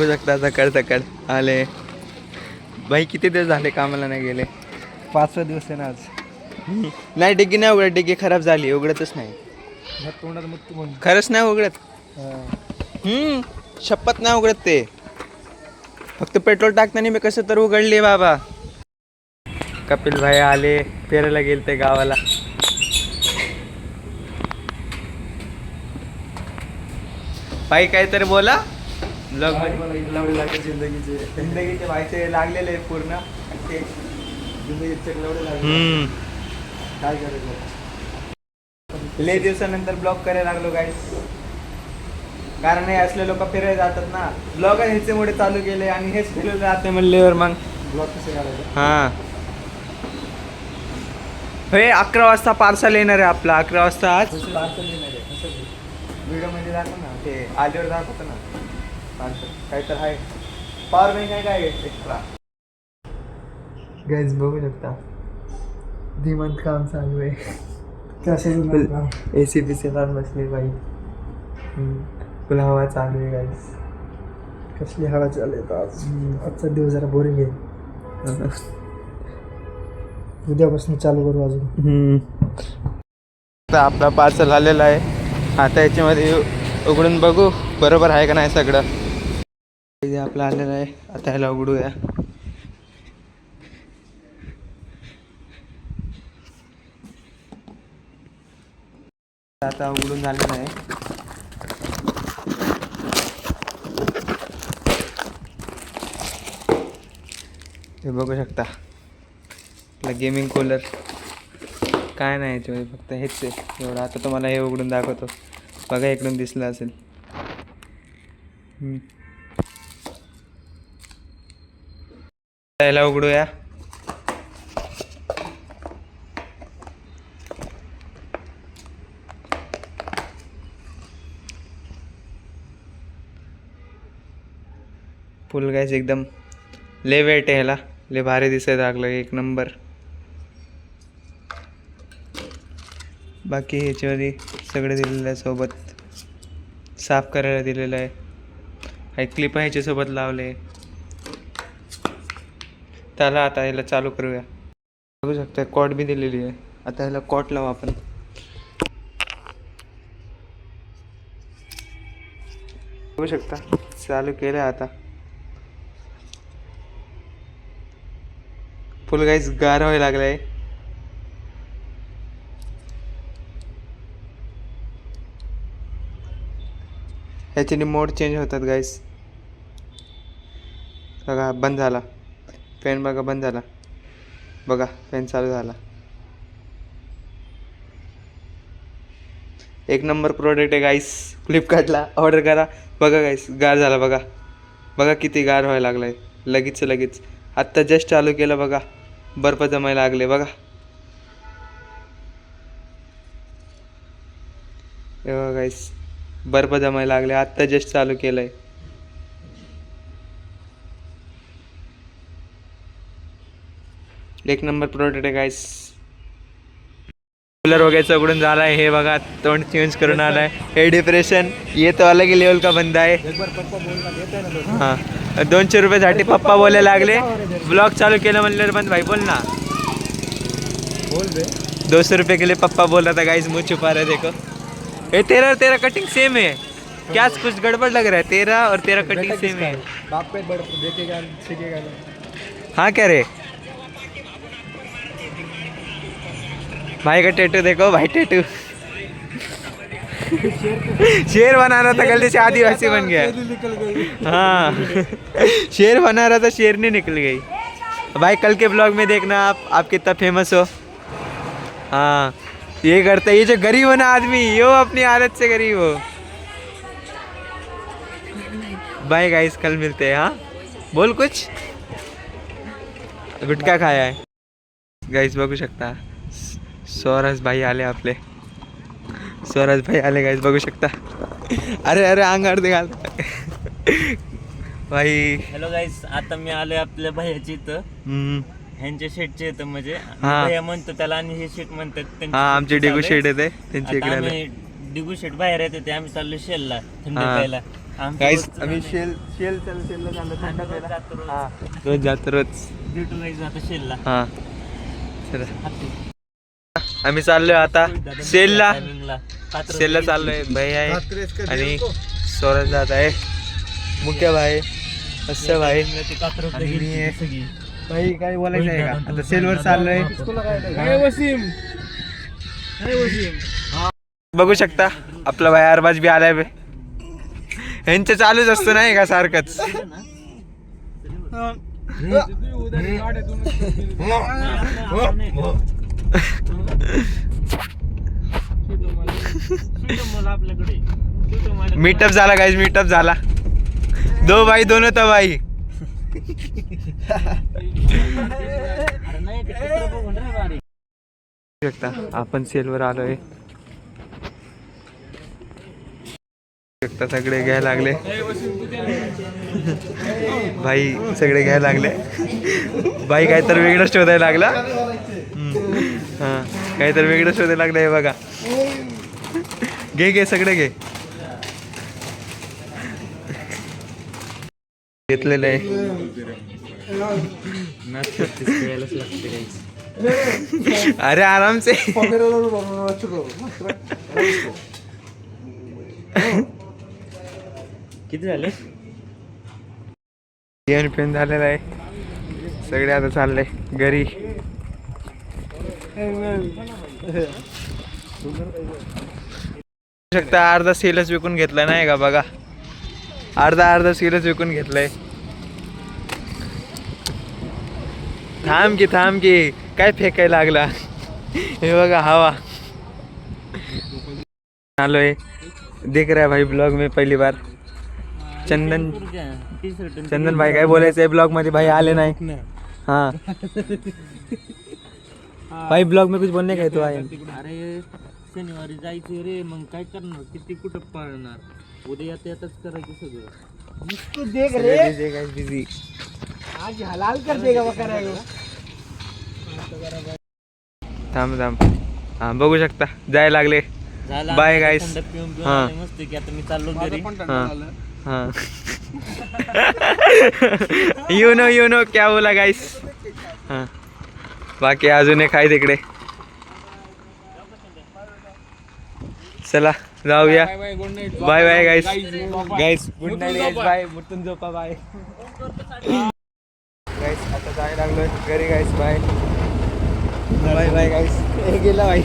बघू शकता सकाळ सकाळ आले. भाई किती दिवस झाले कामाला नाही गेले? 5 दिवस आहे ना आज. नाही डिग्गी नाही उघडत, डिग्गी खराब झाली, उघडतच नाही. तोंडात मुतू म्हणून खरंच नाही उघडत. शपथ नाही उघडत ते. फक्त पेट्रोल टाकताना मी कसं तर उघडली बाबा. कपिल भाई आले, फिरायला गेले ते गावाला. भाई काहीतरी बोला. ब्लॉग मध्ये जिंदगीचे व्हायचे लागलेले पूर्ण. काय करायचं. लय दिवसानंतर ब्लॉग करायला लागलो गाईस. कारण हे असले लोक फिरायला जातात ना. ब्लॉग ह्याच्यामुळे चालू केले आणि हेच फिरत जाते म्हणल्यावर मग ब्लॉग कसं करायचं. हां हे 11 वाजता पार्सल येणार आहे आपला. 11 वाजता आज व्हिडिओ मध्ये दाखव ना, ते आल्यावर दाखवतो ना पार्सल. काय तर आहे पॉवर बँक आहे काय एक्स्ट्रा. गाईज बघू शकता धीमंत काम चालू आहे. AC बीसी लावून बसली बाई. फुल हवा चालू आहे गाईज. कसली हवा चालू आहे आज. आजचा दिवस जरा बोरिंग आहे. उद्यापासून चालू करू अजून. आता आपला पार्सल आलेला आहे. आता याच्यामध्ये उघडून बघू बरोबर आहे का नाही सगळं. हे आपलं आलेलं आहे. आता ह्याला उघडूया. आता उघडून झालेलं आहे. हे बघू शकता आपला गेमिंग कूलर. काय नाही याच्यामध्ये फक्त हेच आहे एवढं. आता तुम्हाला हे उघडून दाखवतो बघा, इकडून दिसलं असेल. याला उघडूया. फुल गॅस एकदम लय वेट आहे ह्याला. लय भारी दिसायला लागलं एक नंबर. बाकी ह्याच्यामध्ये सगळं दिलेलं आहे सोबत. साफ करायला दिलेलं आहे. काही क्लिप ह्याच्यासोबत लावले. त्याला आता ह्याला चालू करूया. बघू शकता कॉट बी दिलेली आहे. आता ह्याला कॉट लावू आपण. बघू शकता चालू केलं आता. फुल गाईस गार व्हायला लागलं आहे. ह्याच्याने मोड चेंज होतात गाईस. बघा बंद झाला फॅन. बघा बंद झाला. बघा फॅन चालू झाला. एक नंबर प्रोडक्ट आहे गाईस. फ्लिपकार्टला ऑर्डर करा. बघा गाईस गार झाला. बघा बघा किती गार व्हायला लागलं आहे लगेच. आत्ता जस्ट चालू केलं बघा. बर्फ जमायला लागले बघा. हे बघा गाईस बर्फ जमायला लागले. आत्ता जस्ट चालू केलंय. एक नंबर प्रोडक्ट आहे गाईस. कूलर वगैरे उघडून झाला आहे. हे बघा तोंड चेंज करून आलाय. हे डिप्रेशन ये तो अलग ही लेवल का बंदा आहे. हां 200 रुपयासाठी पप्पा बोलायला लागले. ब्लॉग चालू केलं म्हणलं बंद. भाई बोल ना. बोल बे. 200 रुपये के लिए पप्पा बोल रहा था गाइस. मुँह छुपा रहे देखो. ये तेरा कटिंग सेम है क्या? कुछ गड़बड़ लग रहा है. तेरा और तेरा कटिंग सेम है. बाप पे बड़ देखेगा सीखेगा. हाँ क्या रे भाई का टैटू देखो. भाई टैटू शेर बना रहा था गलती से आदिवासी बन गया. हाँ शेर बना रहा था शेर नहीं निकल गई. भाई कल के ब्लॉग में देखना आप कितना फेमस हो. हाँ ये करता है ये जो गरीब है ना आदमी, यो अपनी हालत से गरीब हो. बाय गाइस कल मिलते हैं. हाँ बोल कुछ. गुटखा खाया है गाइस. बघू शकता स्वराज भाई आले आपले. स्वराज भाई आले गाइस बघू शकता. अरे अंगावर ते घालता भाई. हॅलो गाईस, आता मी आलोय आपल्या भैयाची इथं. ह्यांच्या शेटचे येतं म्हणजे भैया म्हणतो त्याला आणि हे शेट म्हणतात. हा आमचे डिगू शेट येते त्यांच्या इकडे. डिगू शेट बाहेर येते ते. आम्ही चाललो शेलला थंडी प्यायला. गाईस आम्ही शेलला चाललो थंड प्यायला. हा रोज जातो रोज. भेटून जायचं आता शेलला. हा चला आम्ही चाललोय आता सेलला. सेलला चाललोय. भाई आहे आणि स्वराज जात आहे. मुख्य भाई असं भाई आणि मी आहे. भाई काय बोलायचं आहे का? आता सेलवर चाललोय. बघू शकता आपला भाई अरबाज बी आलाय. यांचं चालूच असतं नाही का सारखंच. मीटअप झाला गाईज. मीटअप झाला. दो भाई दोनों तबाही. शकता आपण सेलवर आलोय. शकता सगळे घ्यायला लागले. भाई सगळे घ्यायला लागले. भाई काय तर वेगळं शोधायला लागला. हा काय तर वेगळं शोधायला लागलं. हे बघा घे सगळे घे. घेतलेलं आहे. अरे आराम से. किती झाले? पेन झालेला आहे. सगळे आता चालले घरी. शकता अर्धा सेलच विकून घेतला नाही का बघा. अर्धा सेलच विकून घेतलाय. थांब की काय फेकायला लागला. हे बघा हवा. आलोय देख रहा है भाई ब्लॉग में पहली बार. चंदन भाई काय बोलायचं आहे ब्लॉग मध्ये. भाई आले नाही. हाँ भाई ब्लॉग में कुछ बोलने का है तो आए. अरे शनिवारी जायचं रे. मग काय करणार? किती कुठं पाळणार? उद्या येताच करायचं सगळं. देख रे बिझी. आज हलाल कर देगा बकरा. थांब हा बघू शकता जायला लागले. Bye guys. हाँ मस्त की आता मी चाललो घरी. हाँ यू नो क्या बोला गाइस. हाँ बाकी अजून एक आहे तिकडे. चला जाऊया. Bye bye guys. Good night guys. Bye. मुतून झोपा. Bye guys. आता जायला लागलोय घरी गाइस. Bye bye guys. हे गेला भाई.